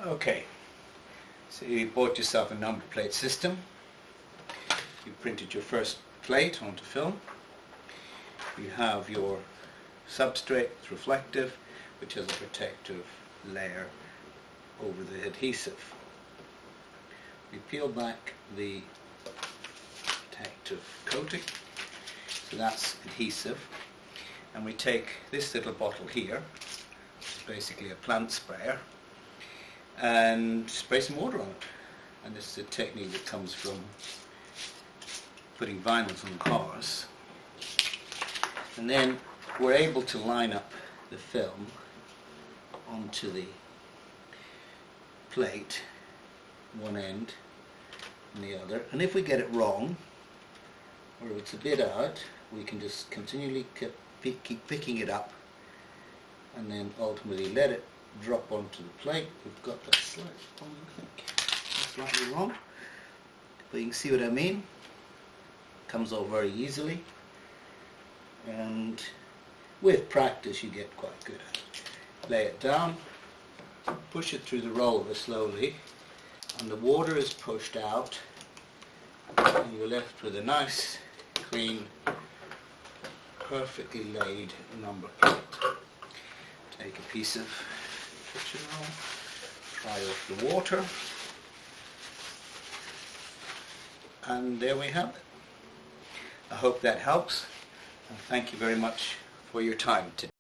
Okay, so you bought yourself a number plate system. You printed your first plate onto film. You have your substrate, it's reflective, which has a protective layer over the adhesive. We peel back the protective coating, so that's adhesive, and we take this little bottle here, which is basically a plant sprayer, and spray some water on it. And this is a technique that comes from putting vinyls on cars. And then we're able to line up the film onto the plate, one end and the other, and if we get it wrong or if it's a bit out, we can just continually keep picking it up and then ultimately let it drop onto the plate. We've got that slightly wrong, but you can see what I mean. Comes out very easily, and with practice you get quite good at it. Lay it down, push it through the roller slowly, and the water is pushed out, and you're left with a nice, clean, perfectly laid number plate. Take a piece of kitchen roll, dry off the water, and there we have it. I hope that helps, and thank you very much for your time today.